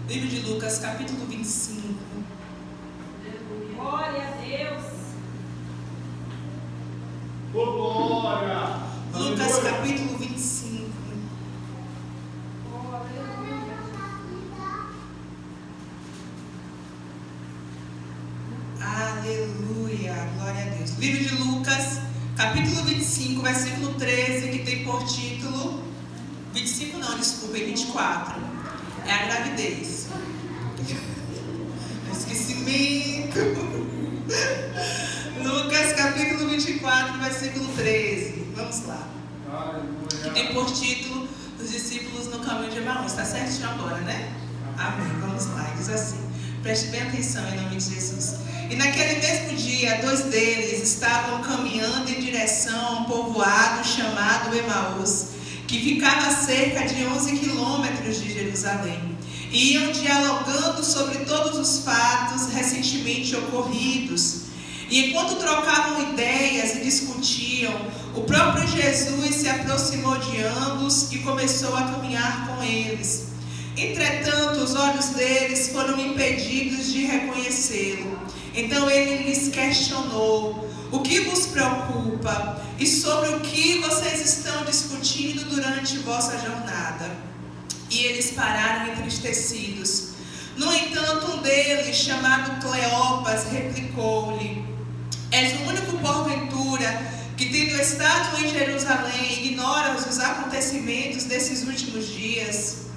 Livro de Lucas, capítulo 25. Glória a Deus. Glória. Lucas, capítulo 25. Aleluia, glória a Deus. Livro de Lucas, capítulo 25, versículo 13, que tem por título 25 não, desculpa, é 24. É a gravidez. Esquecimento. Lucas, capítulo 24, versículo 13. Vamos lá. Que tem por título Os discípulos no caminho de Emaús. Está certinho agora, né? Amém. Vamos lá. Diz assim. Preste bem atenção em nome de Jesus. E naquele mesmo dia, 2 deles estavam caminhando em direção a um povoado chamado Emaús, que ficava a cerca de 11 quilômetros de Jerusalém. E iam dialogando sobre todos os fatos recentemente ocorridos. E enquanto trocavam ideias e discutiam, o próprio Jesus se aproximou de ambos e começou a caminhar com eles. Entretanto, os olhos deles foram impedidos de reconhecê-lo. Então ele lhes questionou: o que vos preocupa? E sobre o que vocês estão discutindo durante vossa jornada? E eles pararam entristecidos. No entanto, um deles, chamado Cleopas, replicou-lhe: és o único porventura que, tendo estado em Jerusalém, ignora os acontecimentos desses últimos dias?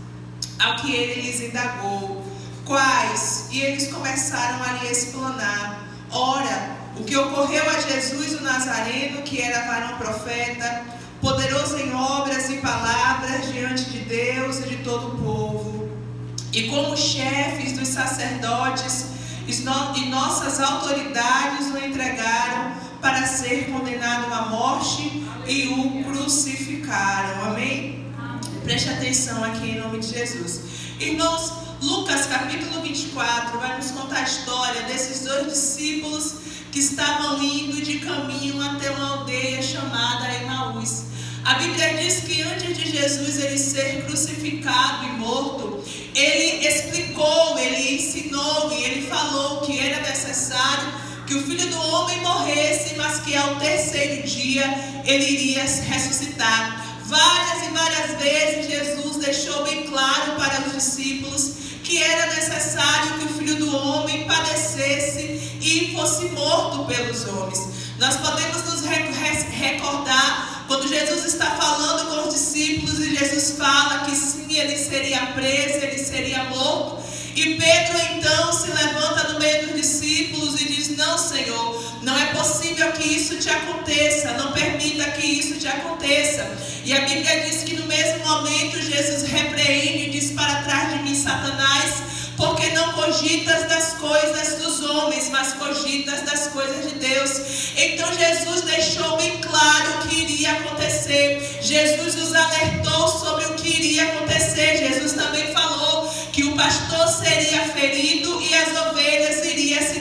Ao que ele lhes indagou: quais? E eles começaram a lhe explanar. Ora, o que ocorreu a Jesus o Nazareno, que era varão profeta, poderoso em obras e palavras diante de Deus e de todo o povo. E como chefes dos sacerdotes e nossas autoridades o entregaram para ser condenado à morte e o crucificaram. Amém? Preste atenção aqui em nome de Jesus. Irmãos, Lucas capítulo 24 vai nos contar a história desses 2 discípulos que estavam indo de caminho até uma aldeia chamada Emaús. A Bíblia diz que antes de Jesus ele ser crucificado e morto, ele explicou, ele ensinou e ele falou que era necessário que o Filho do Homem morresse, mas que ao 3º dia ele iria ressuscitar. Várias e várias vezes Jesus deixou bem claro para os discípulos que era necessário que o Filho do Homem padecesse e fosse morto pelos homens. Nós podemos nos recordar quando Jesus está falando com os discípulos e Jesus fala que sim, ele seria preso, ele seria morto. E Pedro então se levanta no meio dos discípulos e diz: não, Senhor, não é possível que isso te aconteça, não permita que isso te aconteça. E a Bíblia diz que no mesmo momento Jesus repreende e diz: para trás de mim, Satanás, porque não cogitas das coisas dos homens, mas cogitas das coisas de Deus. Então Jesus deixou bem claro o que iria acontecer. Jesus os alertou sobre o que iria acontecer. Jesus também falou que o pastor seria ferido e as ovelhas iriam se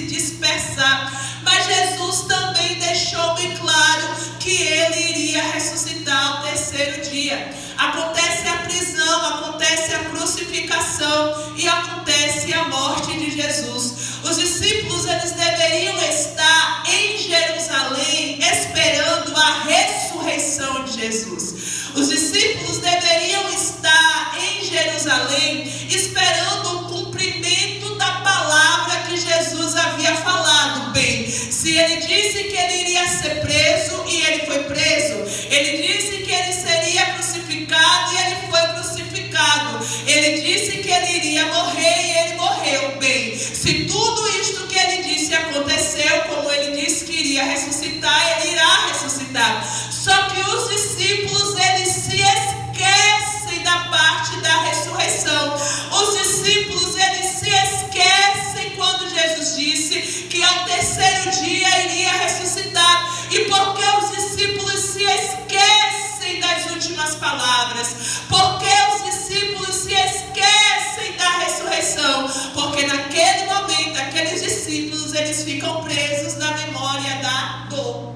dispersar. Mas Jesus também deixou bem claro que ele iria ressuscitar ao 3º dia. Acontece a prisão, acontece a crucificação e acontece a morte de Jesus. Os discípulos, eles deveriam estar em Jerusalém esperando a ressurreição de Jesus. Os discípulos deveriam estar em Jerusalém esperando o cumprimento da palavra que Jesus havia falado. Bem, se ele disse que ele iria ser preso e ele foi preso, ele disse que ele seria crucificado e ele foi crucificado, ele disse que ele iria morrer e ele morreu. Bem, se tudo isto que ele disse aconteceu, como ele disse que iria ressuscitar, ele irá ressuscitar. Só que os discípulos, eles se esquecem da parte da ressurreição. Os discípulos, eles se esquecem quando Jesus disse que ao 3º dia iria ressuscitar. E porque os discípulos se esquecem das últimas palavras? Porque os discípulos se esquecem da ressurreição? Porque naquele momento, aqueles discípulos, eles ficam presos na memória da dor.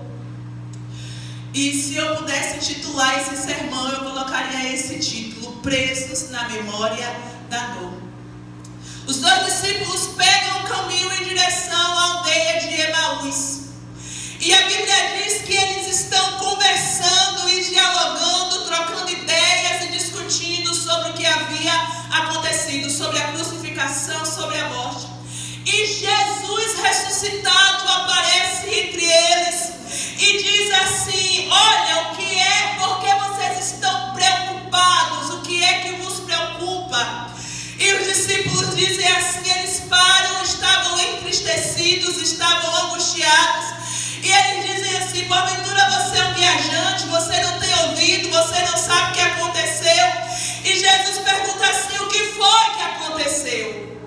E se eu pudesse titular esse sermão, eu colocaria esse título: Presos na Memória da dor. Os dois discípulos pegam o caminho em direção à aldeia de Emaús. E a Bíblia diz que eles estão conversando e dialogando, trocando ideias e discutindo sobre o que havia acontecido, sobre a crucificação, sobre a morte. E Jesus ressuscitado aparece entre eles e diz assim: olha, o que é, porque vocês estão preocupados, o que é que vos preocupa? E os discípulos dizem assim, eles param, estavam entristecidos, estavam angustiados. E eles dizem assim: porventura você é um viajante, você não tem ouvido, você não sabe o que aconteceu. E Jesus pergunta assim: o que foi que aconteceu?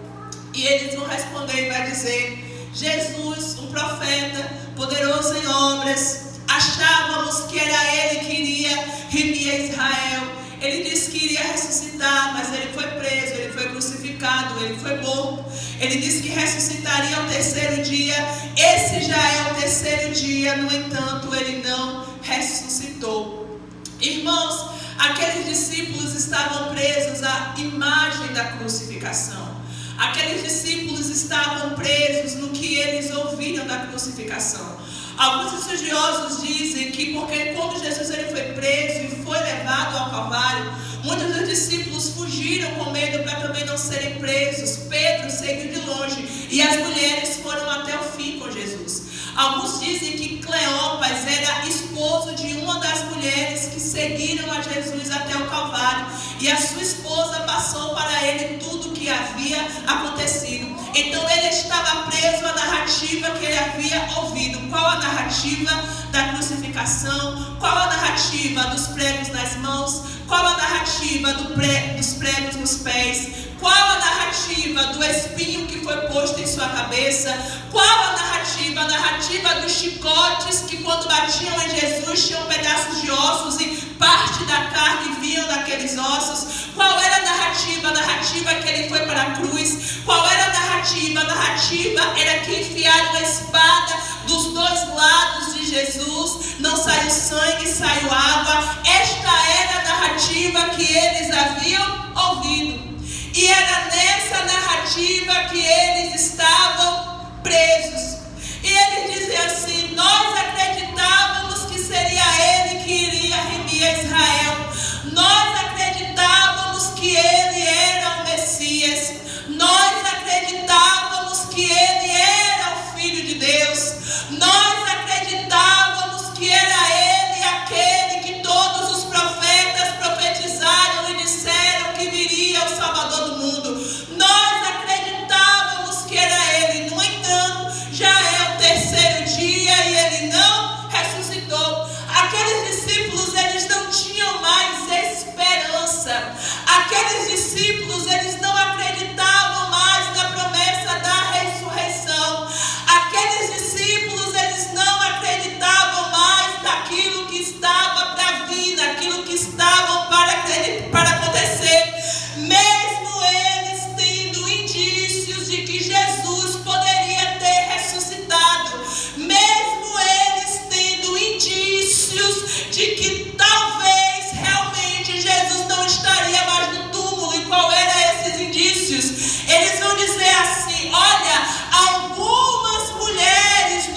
E eles vão responder e vai dizer: Jesus, um profeta, poderoso em obras, achávamos que era ele que iria remir a Israel. Ele disse que iria ressuscitar, mas ele foi preso, ele foi crucificado, ele foi morto. Ele disse que ressuscitaria ao terceiro dia. Esse já é o terceiro dia, no entanto, ele não ressuscitou. Irmãos, aqueles discípulos estavam presos à imagem da crucificação. Aqueles discípulos estavam presos no que eles ouviram da crucificação. Alguns estudiosos dizem que porque quando Jesus ele foi preso e foi levado ao Calvário, muitos dos discípulos fugiram com medo para também não serem presos. Pedro seguiu de longe e as mulheres foram até o fim com Jesus. Alguns dizem que Cleopas era esposo de uma das mulheres que seguiram a Jesus até o Calvário, e a sua esposa passou para ele tudo o que havia acontecido. Então ele estava preso à narrativa que ele havia ouvido. Qual a narrativa da crucificação? Qual a narrativa dos pregos nas mãos? Qual a narrativa dos pregos nos pés? Qual a narrativa do espinho que foi posto em sua cabeça? Qual a narrativa? A narrativa dos chicotes que quando batiam em Jesus tinham pedaços de ossos e parte da carne vinham daqueles ossos. Qual era a narrativa? A narrativa que ele foi para a cruz. Qual era a narrativa? A narrativa era que enfiaram a espada dos dois lados de Jesus. Não saiu sangue, saiu água. Esta era a narrativa que eles haviam ouvido. E era nessa narrativa que eles estavam presos. E eles dizem assim: nós acreditávamos que seria ele que iria remir a Israel. Nós acreditávamos que ele era o Messias. Nós acreditávamos que ele era o Filho de Deus. Nós acreditávamos que era ele aquele que todos os profetas profetizaram e disseram que viria o Salvador do mundo. Nós acreditávamos que era ele. No entanto, já é o terceiro dia e ele não ressuscitou. Aqueles discípulos, eles não tinham mais esperança. Aqueles discípulos, eles não acreditavam mais na promessa da ressurreição. Aqueles discípulos, eles não acreditavam mais naquilo que estava para vir, naquilo que estavam para acontecer. Mesmo eles tendo indícios de que Jesus poderia ter ressuscitado, mesmo eles tendo indícios de que talvez realmente Jesus não estaria mais no túmulo. E qual eram esses indícios? Eles vão dizer assim: olha, algumas mulheres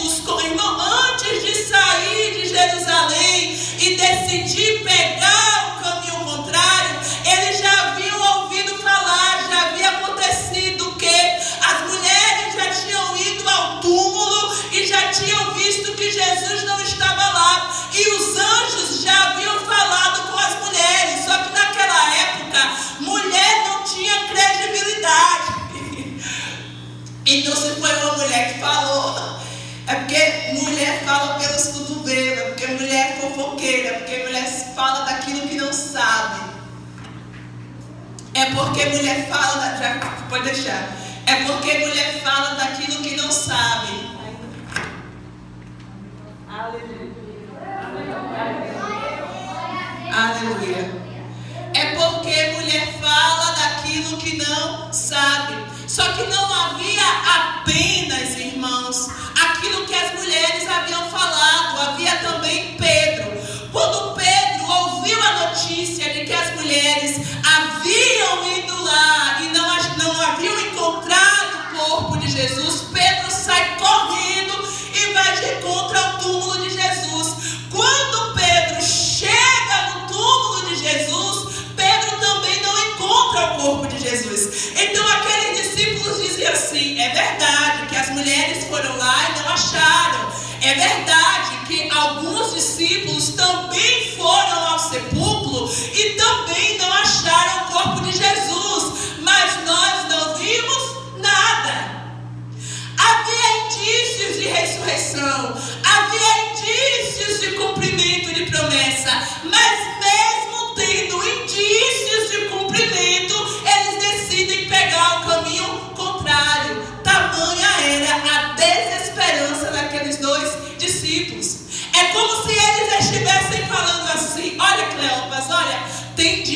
irmão, antes de sair de Jerusalém e decidir pegar o caminho contrário, eles já haviam ouvido falar, já havia acontecido que as mulheres já tinham ido ao túmulo e já tinham visto que Jesus não estava lá, e os anjos já haviam falado com as mulheres. Só que naquela época, mulher não tinha credibilidade. Então, se foi uma mulher que falou, é porque mulher fala pelos cotovelos, é porque mulher é fofoqueira, é porque mulher fala daquilo que não sabe. É porque mulher fala, já pode deixar. É porque mulher fala daquilo que não sabe. Aleluia. É porque mulher fala daquilo que não sabe. Só que não havia apenas, irmãos, aquilo que as mulheres haviam falado. Havia também Pedro. Quando Pedro ouviu a notícia de que as mulheres haviam ido lá e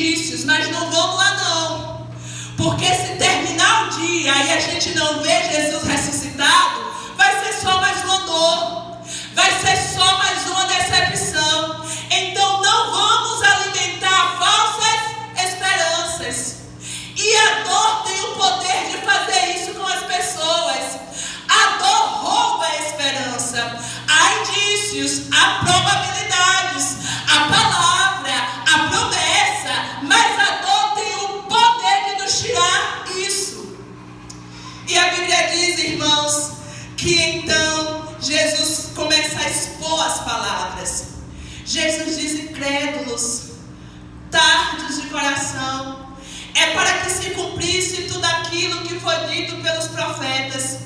indícios, mas não vamos lá não. Porque se terminar o dia e a gente não vê Jesus ressuscitado, vai ser só mais uma dor, vai ser só mais uma decepção. Então não vamos alimentar falsas esperanças. E a dor tem o poder de fazer isso com as pessoas. A dor rouba a esperança. Há indícios, há probabilidades, há palavra, há promessa, mas a dor tem o poder de nos tirar isso. E a Bíblia diz, irmãos, que então Jesus começa a expor as palavras. Jesus diz: incrédulos, tardos de coração, é para que se cumprisse tudo aquilo que foi dito pelos profetas.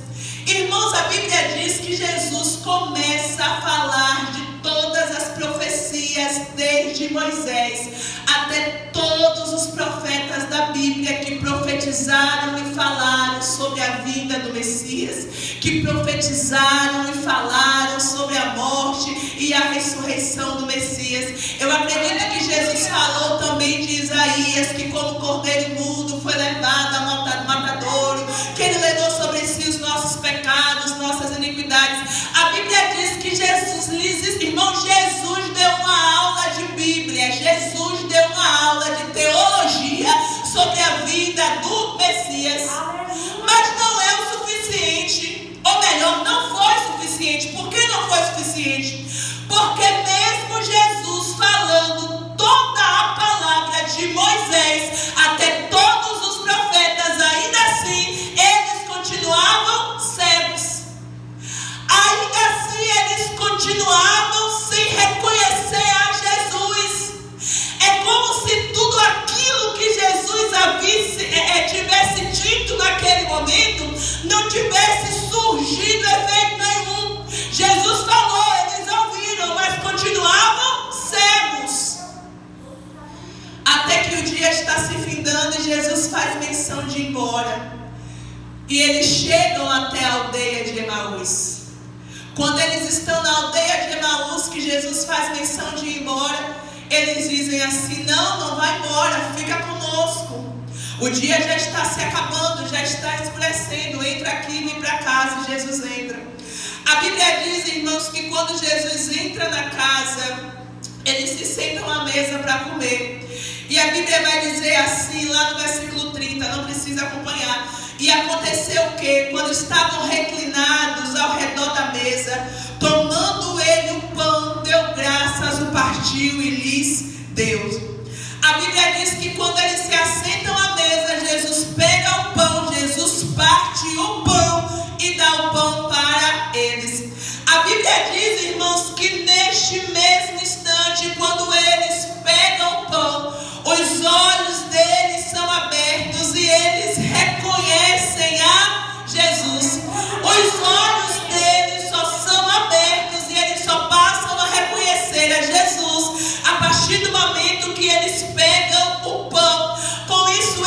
Irmãos, a Bíblia diz que Jesus começa a falar de todas as profecias, desde Moisés até todos os profetas da Bíblia que profetizaram e falaram sobre a vinda do Messias, que profetizaram e falaram sobre a morte e a ressurreição do Messias. Eu acredito que Jesus falou também de Isaías, que como cordeiro imundo foi levado ao matadouro, que ele levou sobre si os nossos pecados, nossas iniquidades. A Bíblia diz que Jesus deu uma aula de Bíblia, Jesus deu uma aula de teologia sobre a vida do Messias. Mas não é o suficiente, ou melhor, não foi suficiente. Por que não foi suficiente? Porque mesmo Jesus falando toda a palavra de Moisés até todos os profetas, ainda assim eles continuavam cegos. Ainda assim eles continuavam sem reconhecer a Jesus. É como se tudo aquilo que Jesus tivesse dito naquele momento não tivesse surgido efeito nenhum. Jesus falou, eles ouviram, mas continuavam cegos. Até que o dia está se findando e Jesus faz menção de ir embora. E eles chegam até a aldeia de Emaús. Quando eles estão na aldeia de Emaús, que Jesus faz menção de ir embora, eles dizem assim: não vai embora, fica conosco. O dia já está se acabando, já está escurecendo, entra aqui e vem para casa. Jesus entra. A Bíblia diz, irmãos, que quando Jesus entra na casa, eles se sentam à mesa para comer. E a Bíblia vai dizer assim, lá no versículo 30, não precisa acompanhar. E aconteceu o que? Quando estavam reclinados ao redor da mesa, tomando ele o pão, deu graças, o partiu e lhes deu. A Bíblia diz que quando eles se assentam à mesa, Jesus pega o pão, Jesus parte o pão e dá o pão para eles. A Bíblia diz, irmãos, que neste mesmo instante, quando eles pegam o pão, os olhos deles são abertos e eles reconhecem a Jesus. Os olhos deles só são abertos e eles só passam a reconhecer a Jesus a partir do momento que eles pegam o pão. Com isso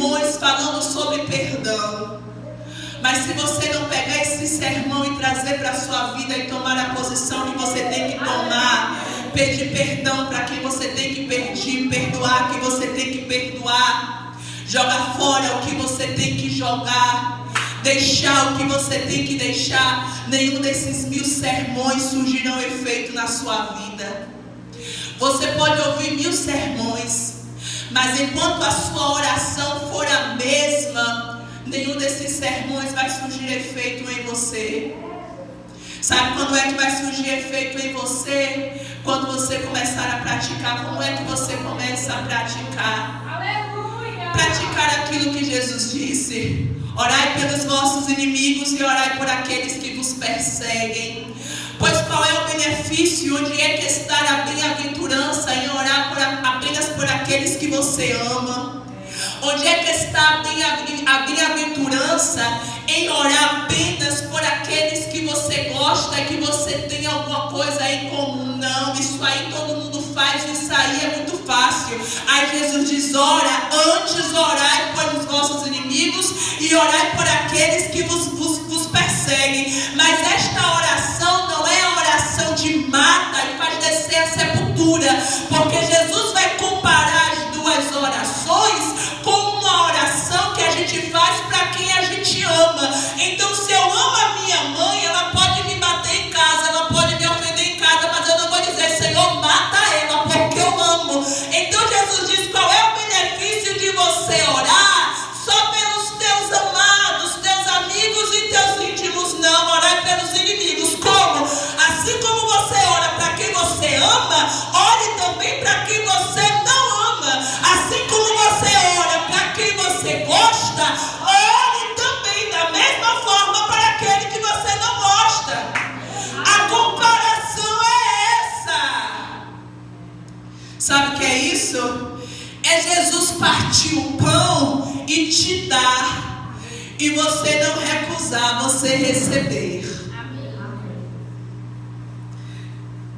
sermões falando sobre perdão. Mas se você não pegar esse sermão e trazer para a sua vida e tomar a posição que você tem que tomar, pedir perdão para quem você tem que pedir, perdoar quem você tem que perdoar, jogar fora o que você tem que jogar, deixar o que você tem que deixar, nenhum desses 1000 sermões surgirão efeito na sua vida. Você pode ouvir 1000 sermões, mas enquanto a sua oração for a mesma, nenhum desses sermões vai surgir efeito em você. Sabe quando é que vai surgir efeito em você? Quando você começar a praticar. Como é que você começa a praticar? Aleluia! Praticar aquilo que Jesus disse: orai pelos vossos inimigos e orai por aqueles que vos perseguem. Pois qual é o benefício? Onde é que está a bem-aventurança em orar apenas por aqueles que você ama? Onde é que está a bem-aventurança em orar apenas por aqueles que você gosta e que você tem alguma coisa em comum? Não, isso aí todo mundo faz, isso aí é muito fácil. Aí Jesus diz: ora, antes orai pelos vossos inimigos e orai por aqueles que vos perseguem. Mas esta oração não é a oração de mata e faz descer a sepultura, porque Jesus vai comparar as duas orações com uma oração que a gente faz para quem a gente ama. Então, se eu amo a minha mãe, ela pode me bater em casa, ela pode me ofender em casa, mas eu não vou dizer: Senhor, mata ela, porque eu amo. Então Jesus diz: qual é o benefício de você orar só pelos teus amados, teus amigos e teus íntimos? Não, orar pelos inimigos. Como? Assim como você ora para quem você ama, ore também para quem você não ama. Assim como você ora para quem você gosta, ore também da mesma forma para aquele que você não gosta. A comparação é essa. Sabe o que é isso? É Jesus partir o pão e te dar, e você não recusar, você receber.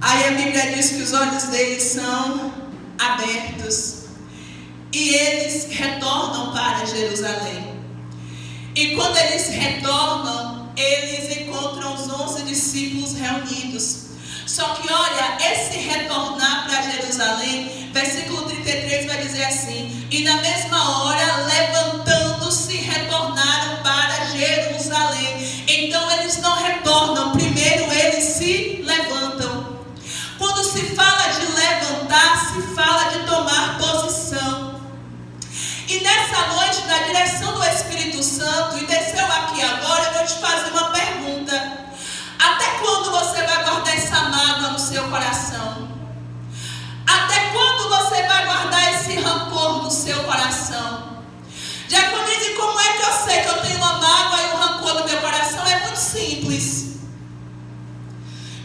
Aí a Bíblia diz que os olhos deles são abertos e eles retornam para Jerusalém. E quando eles retornam, eles encontram os 11 discípulos reunidos. Só que olha, esse retornar para Jerusalém, versículo 33 vai dizer assim: e na mesma hora, levantando-se, retornaram para Jerusalém. Então eles não retornam, primeiro eles se levantam. Quando se fala de levantar, se fala de tomar posição. E nessa noite, na direção do Espírito Santo, e desceu aqui agora, eu vou te fazer uma pergunta: até quando você vai guardar essa mágoa no seu coração? Até quando você vai guardar esse rancor no seu coração? Diaconise, como é que eu sei que eu tenho uma mágoa e um rancor no meu coração? É muito simples.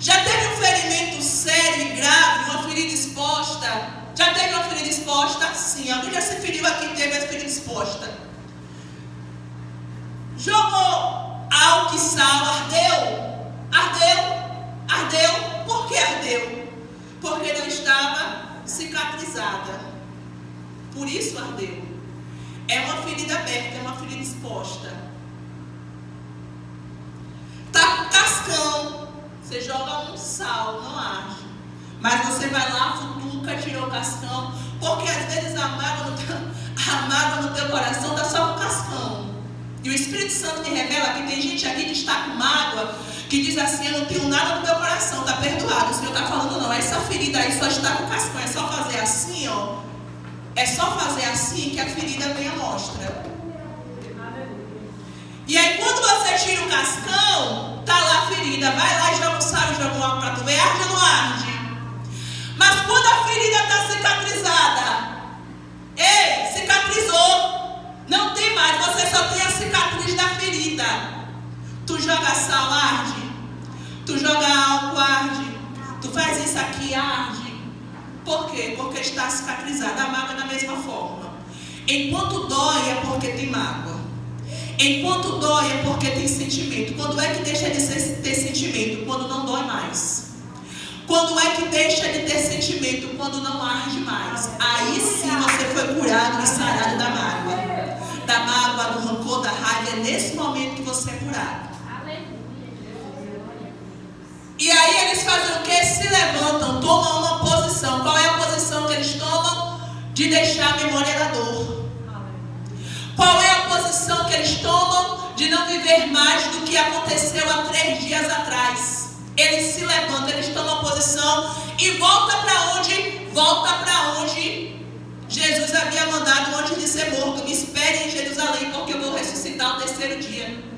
Já teve um ferimento sério e grave, uma ferida exposta? Já teve uma ferida exposta? Sim. Alguém já se feriu aqui e teve a ferida exposta? Jogou álcool e sal, ardeu? Ardeu? Por que ardeu? Porque não estava cicatrizada. Por isso ardeu. É uma ferida aberta, é uma ferida exposta. Tá com cascão. Você joga um sal, não arde. Mas você vai lá, futuca, tirou o cascão. Porque às vezes a mágoa no teu coração está só com cascão. E o Espírito Santo me revela que tem gente aqui que está com mágoa, que diz assim: eu não tenho nada no meu coração, está perdoado. O Senhor está falando: não, essa ferida aí só está com cascão. É só fazer assim, ó. É só fazer assim que a ferida vem à mostra. E aí quando você tira o cascão, tá lá a ferida. Vai lá e joga o sal e joga um álcool para tu ver. Arde ou não arde? Mas quando a ferida está cicatrizada, ei, cicatrizou, não tem mais, você só tem a cicatriz da ferida. Tu joga sal, arde. Tu joga álcool, arde. Tu faz isso aqui, arde. Por quê? Porque está cicatrizada. A mágoa da mesma forma. Enquanto dói é porque tem mágoa. Enquanto dói é porque tem sentimento. Quando é que deixa de ter sentimento? Quando não dói mais. Quando é que deixa de ter sentimento? Quando não arde mais. Aí sim você foi curado e sarado da mágoa. é nesse momento que você é curado. E aí eles fazem o que? Se levantam, tomam uma posição. Qual é a posição que eles tomam? De deixar a memória da dor. Qual é a posição que eles tomam? De não viver mais do que aconteceu há 3 dias atrás. Eles se levantam, eles tomam posição e voltam para onde? Volta para onde Jesus havia mandado antes de ser morto. Me espere em Jerusalém, porque eu vou ressuscitar no 3º dia.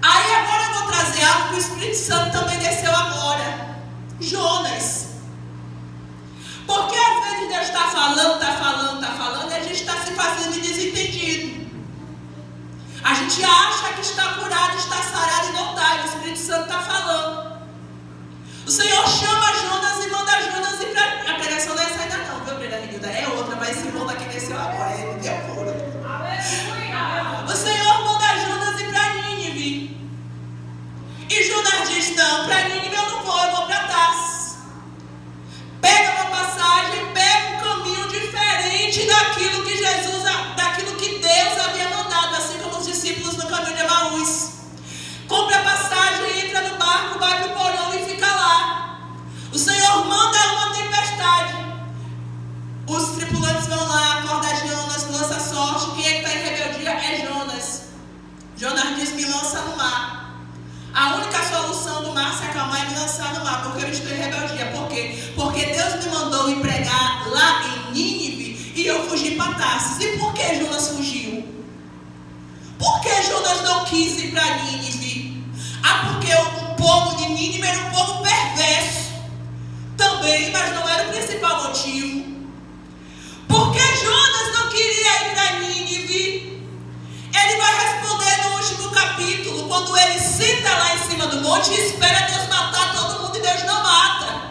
Aí agora eu vou trazer algo que o Espírito Santo também desceu agora. Jonas. Porque às vezes Deus está falando, e a gente está se fazendo desentendido. A gente acha que está curado, está sarado e não está. E o Espírito Santo está falando. O Senhor chama Jonas e manda Jonas ir para... A pregação não é essa ainda não, viu, Brenda Renilda? É outra, mas esse irmão daqui desceu agora. Ele me deu cura. O Senhor manda Jonas ir para Nínive. E Jonas diz, não, para Nínive eu não vou, eu vou para Tarsis. Pega uma passagem, pega um caminho diferente daquilo que Deus havia mandado, assim como os discípulos no caminho de Emaús. Compra a passagem, entra no barco, vai para o porão e fica lá. O Senhor manda uma tempestade. Os tripulantes vão lá, acorda Jonas, lança sorte. Quem é que está em rebeldia é Jonas. Jonas diz, me lança no mar. A única solução do mar se acalmar é me lançar no mar, porque eu estou em rebeldia. Por quê? Porque Deus me mandou ir pregar lá em Nínive e eu fugi para Tarsis. E por que Jonas fugiu? Por que Jonas não quis ir para Nínive? Porque o povo de Nínive era um povo perverso também, mas não era o principal motivo. Porque Jonas não queria ir para Nínive? Ele vai responder no último capítulo, quando ele senta lá em cima do monte e espera Deus matar todo mundo e Deus não mata.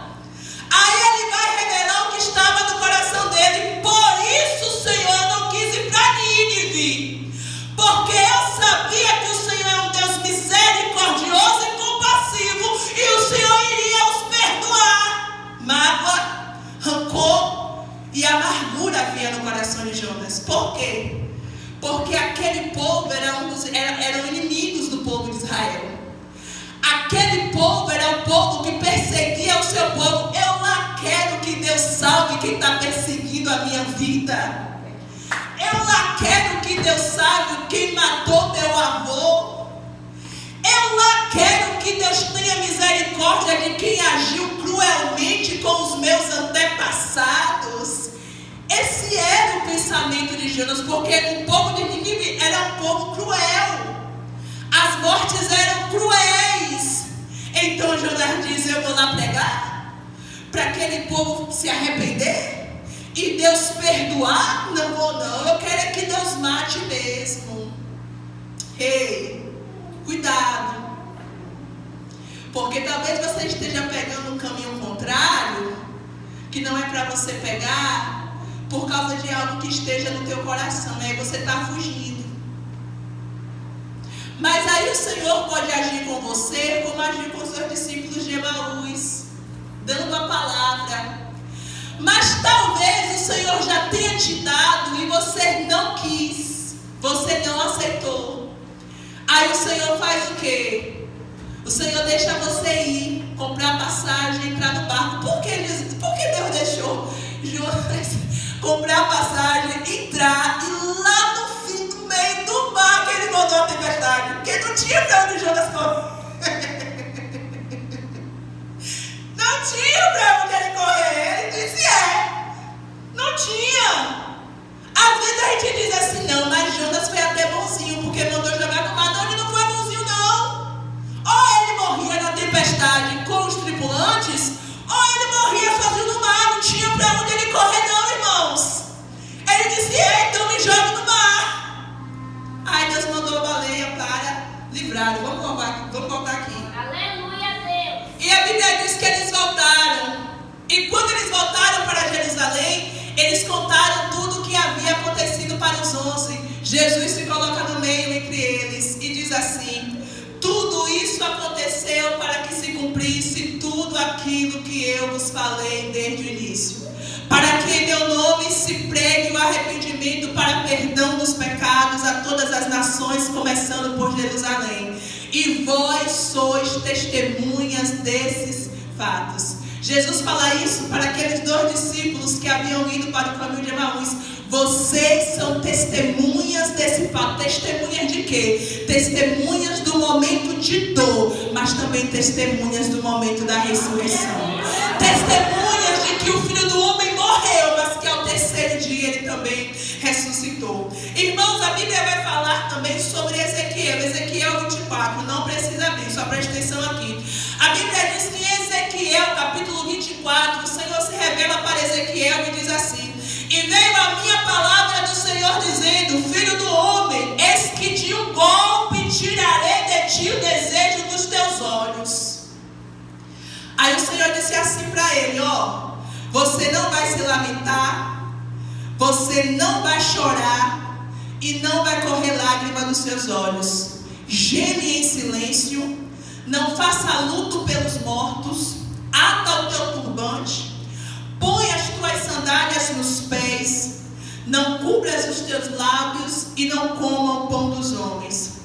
Aí ele vai revelar o que estava no coração dele. Por isso, Senhor, eu não quis ir para Nínive, porque eu sabia que o Senhor é um Deus misericordioso e compassivo, e o Senhor iria os perdoar. Mágoa, rancor e amargura havia no coração de Jonas. Por quê? Porque aquele povo eram inimigos do povo de Israel. Aquele povo era o povo que perseguia o seu povo. Eu lá quero que Deus salve quem está perseguindo a minha vida. Eu lá quero que Deus salve quem matou meu avô. Eu lá quero que Deus tenha misericórdia de quem agiu cruelmente com os meus antepassados. Esse era o pensamento de Jonas, porque o povo de Nínive era um povo cruel. As mortes eram cruéis. Então Jonas diz, eu vou lá pregar para aquele povo se arrepender e Deus perdoar. Não vou não, eu quero é que Deus mate mesmo. Ei, cuidado, porque talvez você esteja pegando um caminho contrário, que não é para você pegar, por causa de algo que esteja no teu coração, e aí você está fugindo. Mas aí o Senhor pode agir com você como agiu com os seus discípulos de Emaús, dando uma palavra. Mas talvez o Senhor já tenha te dado e você não quis, você não aceitou. Aí o Senhor faz o quê? O Senhor deixa você ir, comprar passagem, entrar no barco. Por que Deus deixou Jonas comprar a passagem, entrar e lá no fim, no meio do mar, que ele mandou a tempestade? Porque não tinha para onde Jonas correr. Não tinha para onde ele correr. Ele disse, não tinha. Às vezes a gente diz assim, não, mas Jonas foi até bonzinho, porque mandou jogar no mar. Não, ele não foi bonzinho não. Ou ele morria na tempestade com os tripulantes, ou ele morria sozinho no mar. Não tinha para onde ele correr não, irmãos. Ele disse, então me joga no mar. Aí Deus mandou a baleia para livrar. Vamos voltar aqui. Aleluia, Deus. E a Bíblia diz que eles voltaram. E quando eles voltaram para Jerusalém, eles contaram tudo o que havia acontecido para os 11. Jesus se coloca no meio entre eles e diz assim, tudo isso aconteceu para que se cumprisse tudo aquilo que eu vos falei desde o início. Para que em meu nome se pregue o arrependimento para perdão dos pecados a todas as nações começando por Jerusalém. E vós sois testemunhas desses fatos. Jesus fala isso para aqueles 2 discípulos que haviam ido para o caminho de Emaús. Vocês são testemunhas desse fato. Testemunhas de quê? Testemunhas do momento de dor, mas também testemunhas do momento da ressurreição. Testemunhas de que o Filho do Homem morreu, mas que ao 3º dia ele também ressuscitou. Irmãos, a Bíblia vai falar também sobre Ezequiel. Ezequiel 24, não precisa abrir, só preste atenção aqui. A Bíblia diz que em Ezequiel, capítulo 24, o Senhor se revela para Ezequiel e diz assim: e veio a minha palavra do Senhor dizendo: Filho do homem, eis que de um golpe tirarei de ti o desejo dos teus olhos. Aí o Senhor disse assim para ele: você não vai se lamentar, você não vai chorar e não vai correr lágrima dos seus olhos. Geme em silêncio, não faça luto pelos mortos, ata o teu turbante, põe as tuas sandálias nos pés, não cubras os teus lábios e não coma o pão dos homens.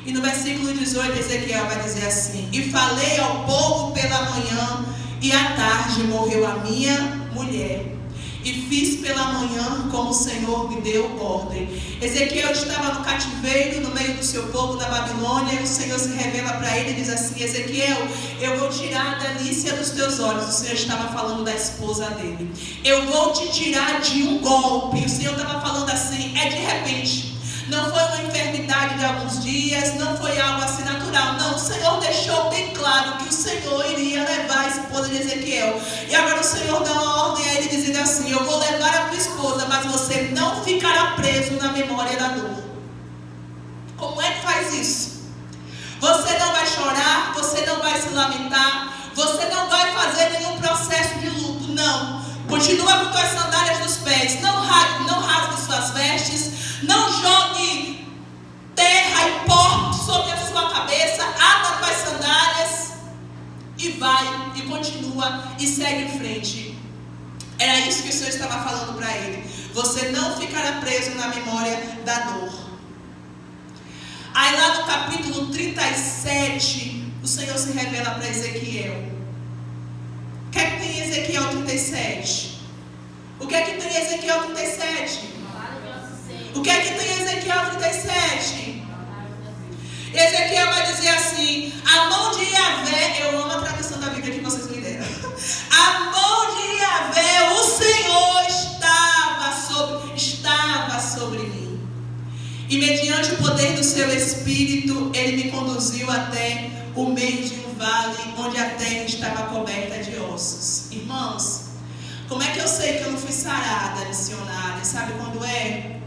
E no versículo 18, Ezequiel vai dizer assim: e falei ao povo pela manhã, e à tarde morreu a minha mulher. E fiz pela manhã como o Senhor me deu ordem. Ezequiel estava no cativeiro, no meio do seu povo da Babilônia, e o Senhor se revela para ele e diz assim: Ezequiel, eu vou tirar a delícia dos teus olhos. O Senhor estava falando da esposa dele. Eu vou te tirar de um golpe. O Senhor estava falando assim, de repente. Não foi uma enfermidade de alguns dias, não foi algo assim natural. Não, o Senhor deixou bem claro que o Senhor iria levar a esposa de Ezequiel. E agora o Senhor dá uma ordem a ele dizendo assim: eu vou levar a tua esposa, mas você não ficará preso na memória da dor. Como é que faz isso? Você não vai chorar, você não vai se lamentar, você não vai fazer nenhum processo de luto, não. Continua com tuas sandálias nos pés, não rasgue suas vestes, não jogue terra e pó sobre a sua cabeça, ata tuas sandálias e vai, e continua, e segue em frente. Era isso que o Senhor estava falando para ele. Você não ficará preso na memória da dor. Aí lá no capítulo 37, o Senhor se revela para Ezequiel. O que é que tem em Ezequiel 37? O que é que tem em Ezequiel 37? O que é que tem em Ezequiel 37? Ezequiel vai dizer assim: a mão de Yahvé, eu amo a tradução da Bíblia que vocês me deram. A mão de Yahvé, o Senhor estava sobre mim. E mediante o poder do seu Espírito, ele me conduziu até o meio de um vale onde a terra estava coberta de ossos. Irmãos, como é que eu sei que eu não fui sarada, missionária? Sabe quando é?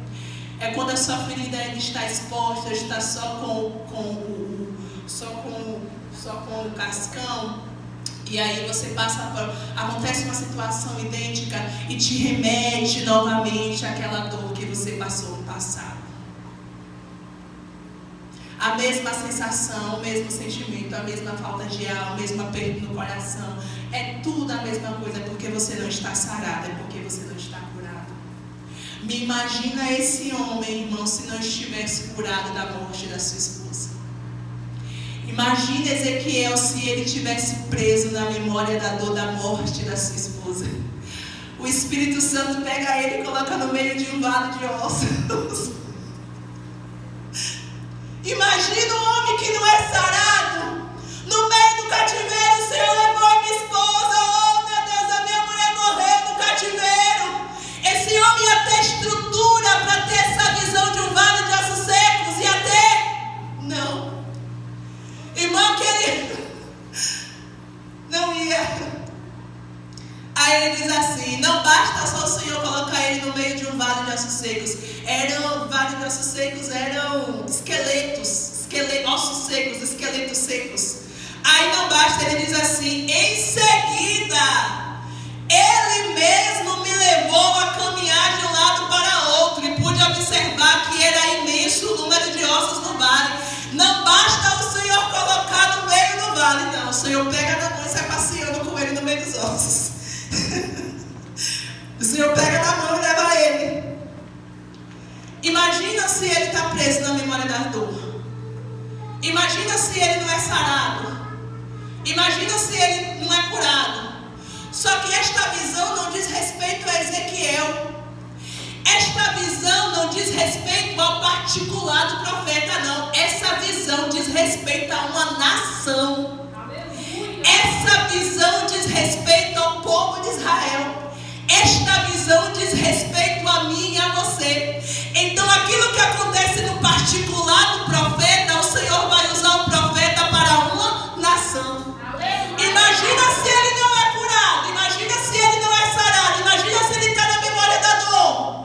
É quando a sua ferida ainda está exposta, está só com o cascão. E aí você acontece uma situação idêntica e te remete novamente àquela dor que você passou no passado. A mesma sensação, o mesmo sentimento, a mesma falta de ar, o mesmo aperto no coração. É tudo a mesma coisa, porque você não está sarado, é porque você não está curado. Me imagina esse homem, irmão, se não estivesse curado da morte da sua esposa. Imagina Ezequiel se ele tivesse preso na memória da dor da morte da sua esposa. O Espírito Santo pega ele e coloca no meio de um vale de ossos. Imagina um homem que não é sarado. No meio do cativeiro, o Senhor levou a minha esposa. Oh, meu Deus, a minha mulher morreu no cativeiro. Esse homem ia ter estrutura para ter essa visão de um vale de ossos secos. Ia ter? Não. Irmão, que ele não ia. Aí ele diz assim: não basta só o Senhor colocar ele no meio de um vale de ossos secos. Vale de ossos secos eram ossos secos, esqueletos secos. Aí não basta, ele diz assim: em seguida, ele mesmo me levou a caminhar de um lado para outro e pude observar que era imenso o número de ossos no vale. Não basta o Senhor colocar no meio do vale, não. O Senhor pega na mão e sai passeando com ele no meio dos ossos. O Senhor pega na mão e leva ele. Imagina se ele está preso na memória da dor. Imagina se ele não é sarado. Imagina se ele não é curado. Só que esta visão não diz respeito a Ezequiel. Esta visão não diz respeito ao particular do profeta, não. Essa visão diz respeito a uma nação. Essa visão diz respeito ao povo de Israel. Esta visão diz respeito a mim e a você. Então aquilo que acontece no particular do profeta, o Senhor vai usar o profeta para uma nação. Imagina se ele não é curado. Imagina se ele não é sarado. Imagina se ele está na memória da dor.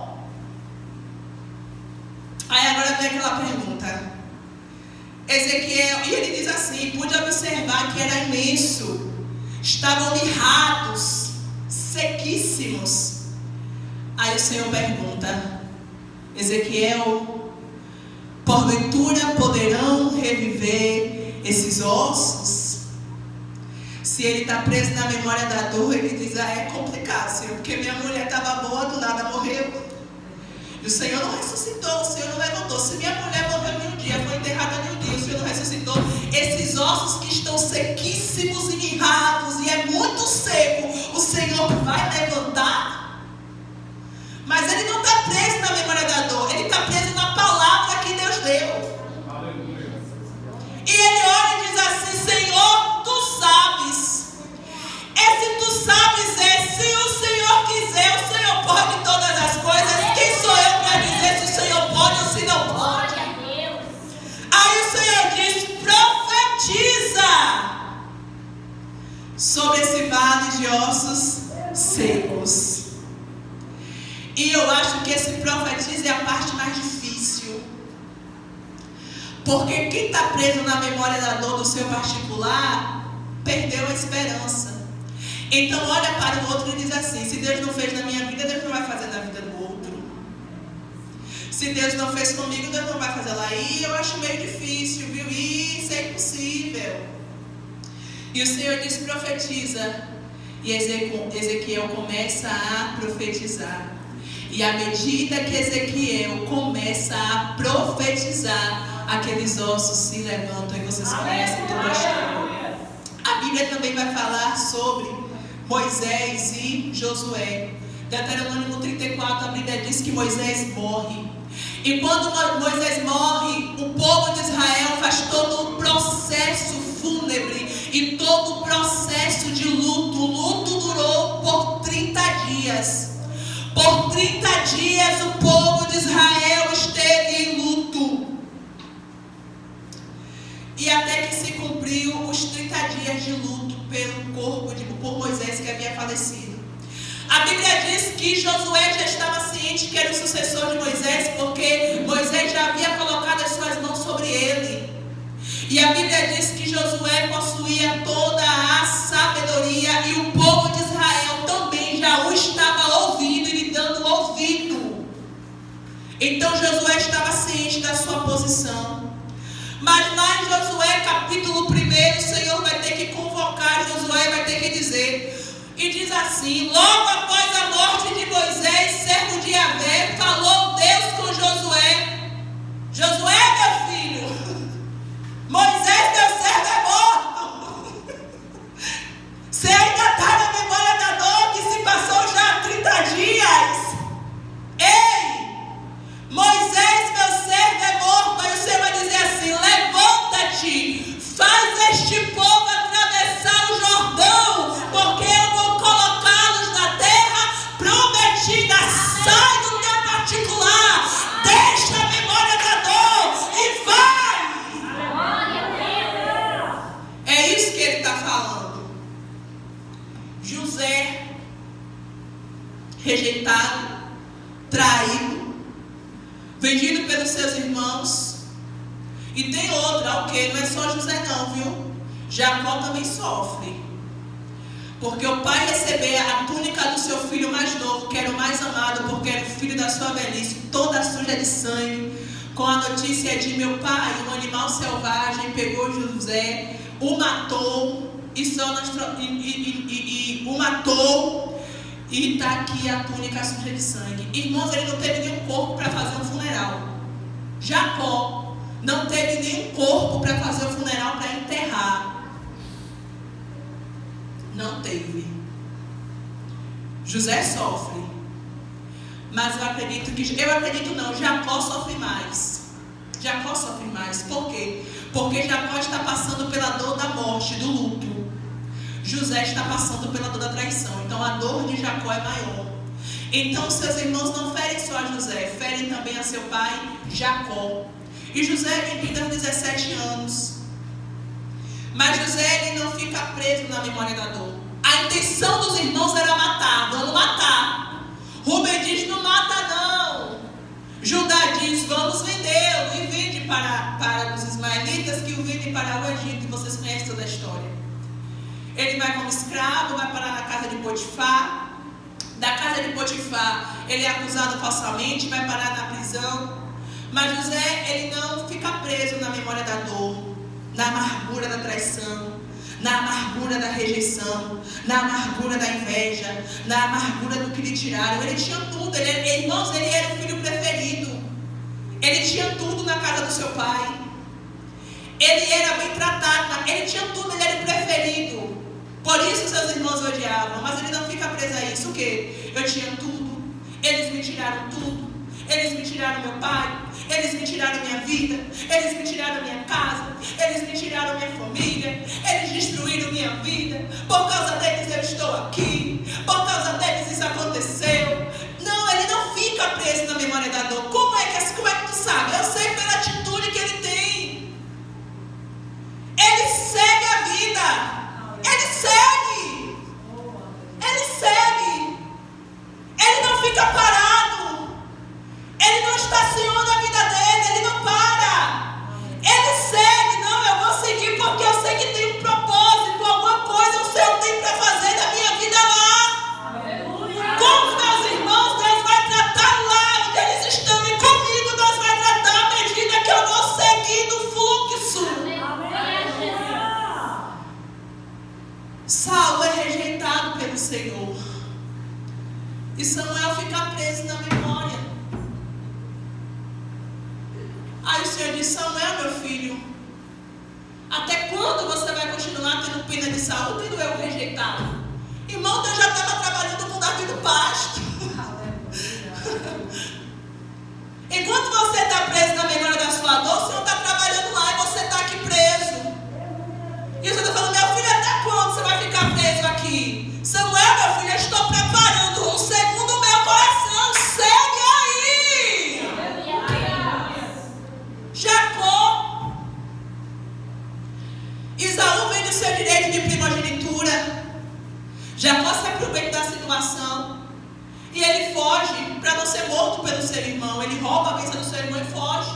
Aí agora vem aquela pergunta. Ezequiel, e ele diz assim: pude observar que era imenso, estavam mirrados, sequíssimos. Aí o Senhor pergunta: Ezequiel, porventura poderão reviver esses ossos? Se ele está preso na memória da dor, ele diz: é complicado, Senhor, porque minha mulher estava boa, do nada morreu. E o Senhor não ressuscitou, o Senhor não levantou. Se minha mulher morreu em um dia, foi enterrada em um dia, o Senhor não ressuscitou. Esses ossos que estão sequíssimos e mirrados, e é muito seco, o Senhor vai levantar? Mas ele não está preso na memória da dor, ele está preso na palavra que Deus deu. E ele olha e diz assim: Senhor, tu sabes. Se tu sabes, se o Senhor quiser, o Senhor pode todas as coisas. Quem sou eu para dizer se o Senhor pode ou se não pode? Aí o Senhor diz: profetiza sobre esse vale de ossos secos. E eu acho que esse profetiza é a parte mais difícil. Porque quem está preso na memória da dor do seu particular, perdeu a esperança. Então olha para o outro e diz assim: se Deus não fez na minha vida, Deus não vai fazer na vida do outro. Se Deus não fez comigo, Deus não vai fazer lá. E eu acho meio difícil, viu? Isso é impossível. E o Senhor diz: profetiza. E Ezequiel começa a profetizar. E à medida que Ezequiel começa a profetizar, aqueles ossos se levantam. E vocês conhecem toda a história. A Bíblia também vai falar sobre Moisés e Josué. Deuteronômio 34, a Bíblia diz que Moisés morre. E quando Moisés morre, o povo de Israel faz todo o processo fúnebre e todo o processo de luto. O luto durou por 30 dias. Por 30 dias o povo de Israel esteve em luto. E até que se cumpriu os 30 dias de luto pelo corpo por Moisés que havia falecido. A Bíblia diz que Josué já estava ciente que era o sucessor de Moisés, porque Moisés já havia colocado as suas mãos sobre ele. E a Bíblia diz que Josué possuía toda a sabedoria, e o povo de Israel também já o estava ouvindo e lhe dando ouvido. Então Josué estava ciente da sua posição. Mas lá em Josué capítulo 1, o Senhor vai ter que convocar Josué, vai ter que dizer. E diz assim: logo após a morte de Moisés, servo de Yahvé, falou Deus com Josué: Josué, meu filho, Moisés, meu servo, é morto. Você ainda está na memória da dor que se passou já há 30 dias. Ei, Moisés, meu servo, é morto. Aí o Senhor vai dizer assim: levanta-te, faz este povo atravessar o Jordão, porque eu vou colocá-los na terra prometida. Sai do teu particular, deixa a memória da dor e vai. É isso que ele está falando. José, rejeitado, traído, vendido pelos seus irmãos. E tem outra, ok? Não é só José não, viu? Jacó também sofre. Porque o pai receber a túnica do seu filho mais novo, que era o mais amado, porque era o filho da sua velhice, toda suja de sangue, com a notícia de: meu pai, um animal selvagem pegou José, o matou, o matou, e está aqui a túnica suja de sangue. Irmãos, ele não teve nenhum corpo para fazer um funeral. Jacó não teve nenhum corpo para fazer o funeral, para enterrar. Não teve. José sofre. Mas Jacó sofre mais. Jacó sofre mais. Por quê? Porque Jacó está passando pela dor da morte, do luto. José está passando pela dor da traição. Então a dor de Jacó é maior. Então seus irmãos não ferem só a José, ferem também a seu pai Jacó. E José é vendido aos 17 anos. Mas José ele não fica preso na memória da dor. A intenção dos irmãos era matar. Vamos matar. Rubem diz, não mata não. Judá diz, vamos vendê-lo. E vende para os ismaelitas, que o vendem para o Egito. E vocês conhecem toda a história. Ele vai como escravo, vai parar na casa de Potifar. Da casa de Potifar, ele é acusado falsamente, vai parar na prisão. Mas José, ele não fica preso na memória da dor, na amargura da traição, na amargura da rejeição, na amargura da inveja, na amargura do que lhe tiraram. Ele tinha tudo, irmãos, ele era o filho preferido. Ele tinha tudo na casa do seu pai. Ele era bem tratado, ele tinha tudo, ele era o preferido. Por isso seus irmãos odiavam, mas ele não fica preso a isso. O quê? Eu tinha tudo, eles me tiraram tudo, eles me tiraram meu pai, eles me tiraram minha vida, eles me tiraram minha casa, eles me tiraram minha família, eles destruíram minha vida, por causa deles eu estou aqui, por causa deles isso aconteceu. Não, ele não fica preso na memória da dor. Como é que tu sabe? Eu sei pela atitude que ele tem. Ele segue a vida. Ele segue. Ele segue. Ele não fica parado. Ele não estaciona a vida dele. Ele não para. Ele segue. Não, eu vou seguir porque eu sei que tem um propósito. Alguma coisa o Senhor tem para fazer na minha vida lá. Aleluia. Com os meus irmãos, Deus vai tratar lá onde eles estão. E comigo Deus vai tratar à medida que eu vou seguindo o fluxo. Saul é rejeitado pelo Senhor. E Samuel fica preso na memória. Aí o Senhor diz, Samuel, meu filho, até quando você vai continuar tendo pena de Saul, tendo eu rejeitado? Irmão, Deus já estava trabalhando com Davi do pasto. Enquanto você está preso na memória da sua dor, o Senhor está trabalhando lá e você está aqui preso. E o Senhor está falando, meu filho, até quando você vai ficar preso aqui? Samuel, meu filho, eu estou preparando um segundo meu coração. Segue aí. Jacó. Esaú vende o seu direito de primogenitura. Jacó se aproveita da situação. E ele foge para não ser morto pelo seu irmão. Ele rouba a bênção do seu irmão e foge.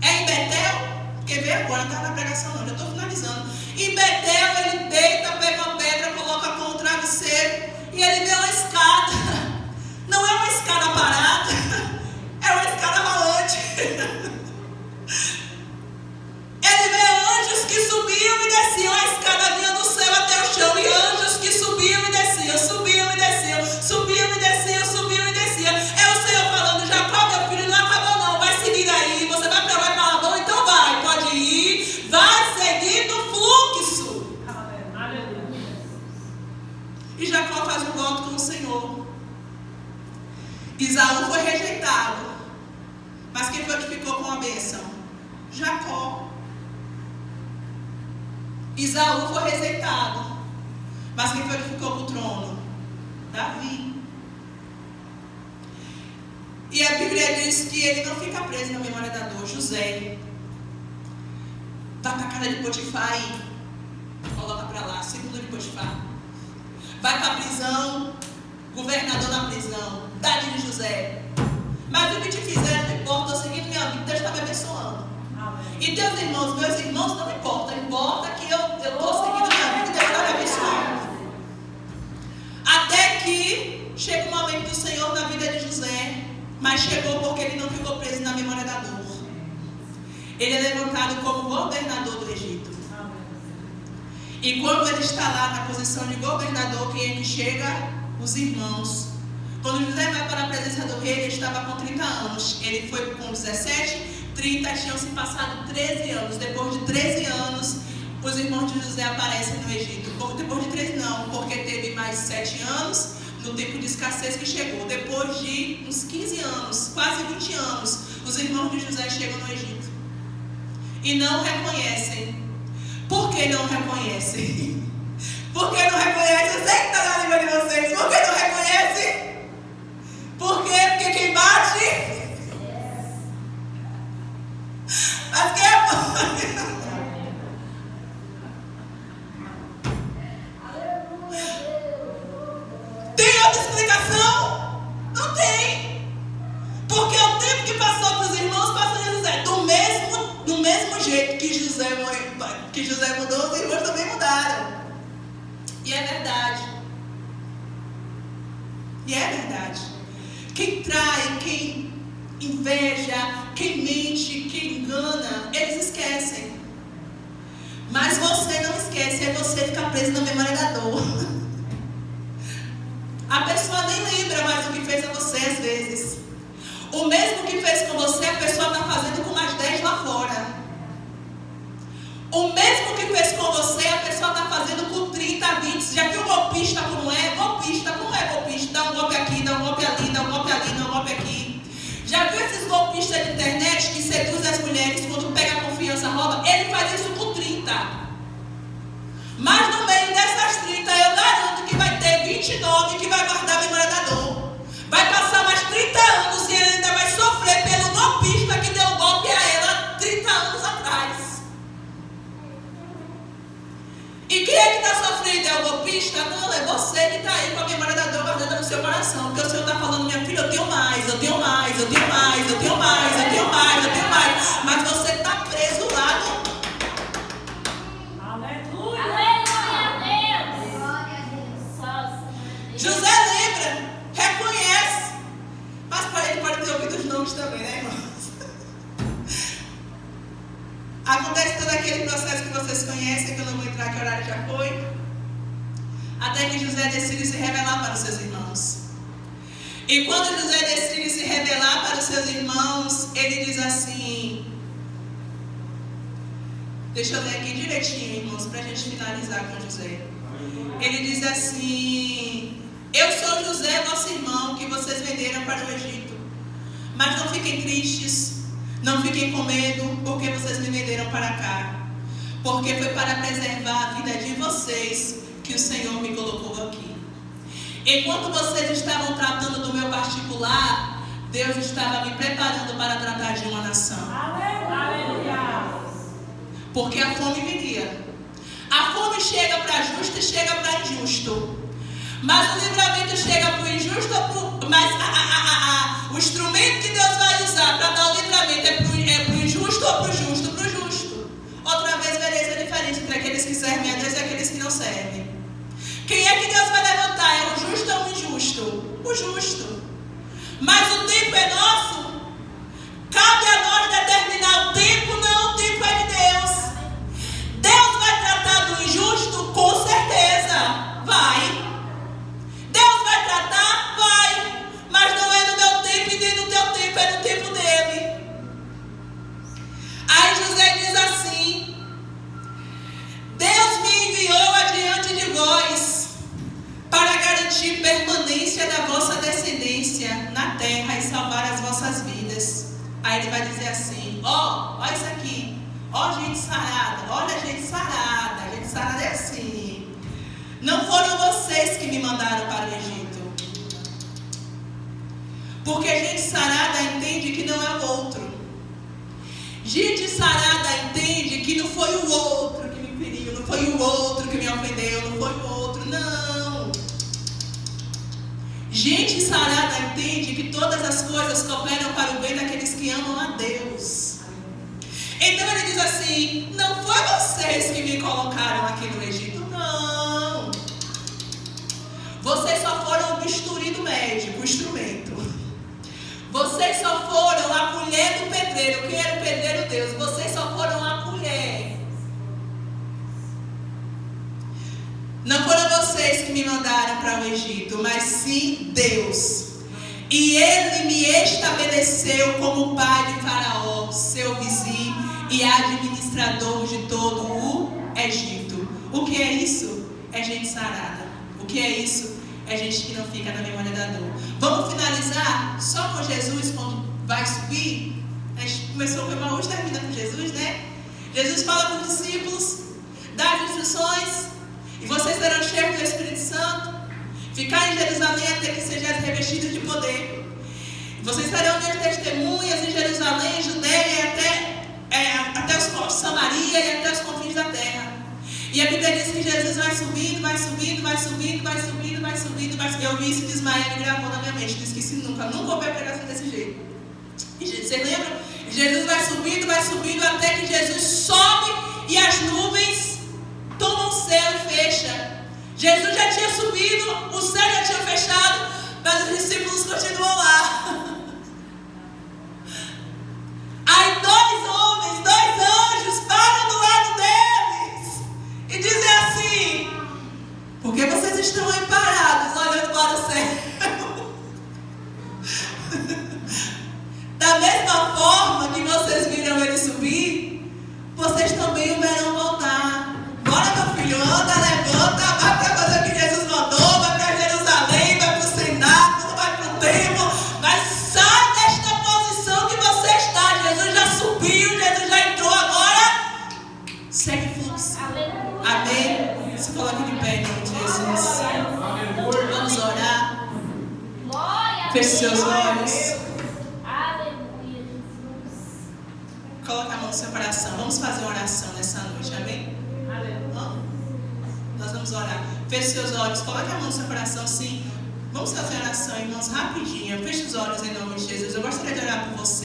É em Betel? Porque veio agora, não está na pregação não, já estou finalizando. Em Betel ele deita, pega uma pedra, coloca com o travesseiro e ele vê uma escada. Não é uma escada parada, é uma escada rolante. Ele vê anjos que subiam e desciam, a escada vinha do céu até o chão, e anjos que subiam e desciam, subiam e desciam, subiam e desciam, subiam e desciam. É o Senhor falando, Jacó, meu filho, não acabou não, vai seguir aí, você vai para lá, bom, então vai, pode ir, vai seguindo o fluxo. E Jacó faz um voto com o Senhor. Esaú foi rejeitado, mas quem foi que ficou com a bênção? Jacó. Esaú foi rejeitado, mas quem foi que ficou com o trono? Davi. E a Bíblia diz que ele não fica preso na memória da dor. José vai para a casa de Potifar e coloca para lá, segundo de Potifar. Vai para a prisão, governador na prisão, idade de José. Mas o que te fizeram não importa, eu seguindo minha vida, Deus está me abençoando. E teus irmãos, meus irmãos, não importa. Importa que eu estou seguindo minha vida e Deus está me abençoando. Até que chega o momento do Senhor na vida de José. Mas chegou porque ele não ficou preso na memória da dor. Ele é levantado como governador do Egito. E quando ele está lá na posição de governador, quem é que chega? Os irmãos. Quando José vai para a presença do rei, ele estava com 30 anos. Ele foi com 17, 30, tinham se passado 13 anos. Depois de 13 anos, os irmãos de José aparecem no Egito. Depois de 13 não, porque teve mais 7 anos, no tempo de escassez que chegou. Depois de uns 15 anos, quase 20 anos, os irmãos de José chegam no Egito. E não reconhecem. Por que não reconhecem? Por que não reconhecem? Eu sei que está na língua de vocês. Por que não reconhecem? Por quê? Porque quem bate... Mas quem é... Tem outra explicação? Não tem. Porque o tempo que passou para os irmãos, passou de José. Do mesmo jeito que José mudou, os irmãos também mudaram. E é verdade. E é verdade. Quem trai, quem inveja, quem mente, quem engana, eles esquecem. Mas você não esquece, é você ficar preso na memória da dor. A pessoa nem lembra mais o que fez a você às vezes. O mesmo que fez com você, a pessoa está fazendo com mais 10 lá fora. O mesmo que fez com você, a pessoa está fazendo com 30, 20. Já viu golpista como é? Golpista, como é golpista? Dá um golpe aqui, dá um golpe ali, dá um golpe ali, dá um golpe aqui. Já viu esses golpistas de internet que seduzem as mulheres quando pega a confiança, rouba? Ele faz isso com 30. Mas no meio dessas 30, eu garanto que vai ter 29 que vai guardar a memória da dor. Vai passar mais 30 anos e ele ainda vai sofrer pelo golpista que deu golpe a ela 30 anos atrás. E quem é que está sofrendo? É o golpista? Não, é você que está aí com a memória da dor guardada no seu coração. Porque o Senhor está falando, minha filha, eu tenho mais, eu tenho mais, eu tenho mais, eu tenho mais, eu tenho mais, eu tenho mais. Mas você está preso lá no... José lembra, reconhece, mas para ele pode ter ouvido os nomes também, né, irmãos? Acontece todo aquele processo que vocês conhecem, que eu não vou entrar, que o horário já foi. Até que José decide se revelar para os seus irmãos. E quando José decide se revelar para os seus irmãos, ele diz assim... Deixa eu ler aqui direitinho, irmãos, para a gente finalizar com José. Ele diz assim... Eu sou José, vosso irmão, que vocês venderam para o Egito. Mas não fiquem tristes, não fiquem com medo, porque vocês me venderam para cá. Porque foi para preservar a vida de vocês que o Senhor me colocou aqui. Enquanto vocês estavam tratando do meu particular, Deus estava me preparando para tratar de uma nação. Aleluia! Porque a fome viria. A fome chega para justo e chega para injusto. Mas o livramento chega para o injusto, mas o instrumento que Deus vai usar para dar o livramento é para o injusto ou para o justo? Para o justo. Outra vez vereis a diferença entre aqueles que servem a Deus e aqueles que não servem. Quem é que Deus vai levantar? É o justo ou o injusto? O justo. Mas o tempo é nosso. Cabe a nós determinar o tempo, não, o tempo é de Deus. Deus vai tratar do injusto? Com certeza. Vai. Deus vai tratar? Vai. Mas não é no meu tempo e nem no teu tempo, é no tempo dele. Aí José diz assim: Deus me enviou adiante de vós para garantir permanência da vossa descendência na terra e salvar as vossas vidas. Aí ele vai dizer assim: ó isso aqui, ó gente sarada, olha a gente sarada é assim. Não foram vocês que me mandaram para o Egito. Porque gente sarada entende que não é o outro. Gente sarada entende que não foi o outro que me feriu, não foi o outro que me ofendeu, não foi o outro, não. Gente sarada entende que todas as coisas cooperam para o bem daqueles que amam a Deus. Então ele diz assim: não foi vocês que me colocaram aqui no Egito, não. Vocês só foram o bisturi do médico, o instrumento. Vocês só foram a colher do pedreiro. Quem era o pedreiro? Deus. Vocês só foram a colher. Não foram vocês que me mandaram para o Egito, mas sim Deus. E ele me estabeleceu como pai de Faraó, seu vizinho e administrador de todo o Egito. O que é isso? É gente sarada. O que é isso? É gente que não fica na memória da dor. Vamos finalizar só com Jesus quando vai subir? A gente começou com Emaús, termina com Jesus, né? Jesus fala para os discípulos, dá as instruções, e vocês serão cheios do Espírito Santo. Ficar em Jerusalém até que sejais revestidos de poder. Vocês serão minhas testemunhas em Jerusalém, Judeia e até os confins de Samaria e até os confins da terra. E a Bíblia diz que Jesus vai subindo, vai subindo, vai subindo, vai subindo, vai subindo, vai subindo. Eu vi isso de Ismael e gravou na minha mente. Não esqueci nunca ouvi a pregação desse jeito. E vocês lembram? Jesus vai subindo até que Jesus sobe e as nuvens tomam o céu e fecha. Jesus já tinha subido, o céu já tinha fechado, mas os discípulos continuam lá. Aí dois anjos param do lado deles e dizem assim: por que vocês estão aí parados, olhando para o céu? Da mesma forma que vocês viram ele subir, vocês também o verão voltar. Bora, meu filho, anda, levanta, vai para fazer o que Jesus mandou, vai para Jerusalém, vai para o cenáculo, vai para o templo, mas sai desta posição que você está. Jesus já subiu, Jesus já entrou, agora segue fluxo. Amém? Se coloque de pé em nome de Jesus. Vamos orar. Feche seus olhos. Coloque a mão no seu coração. Vamos fazer uma oração nessa noite, amém? Nós vamos orar. Feche seus olhos, coloque a mão no seu coração, sim. Vamos fazer oração, irmãos, rapidinho. Feche os olhos em nome de Jesus. Eu gostaria de orar por você.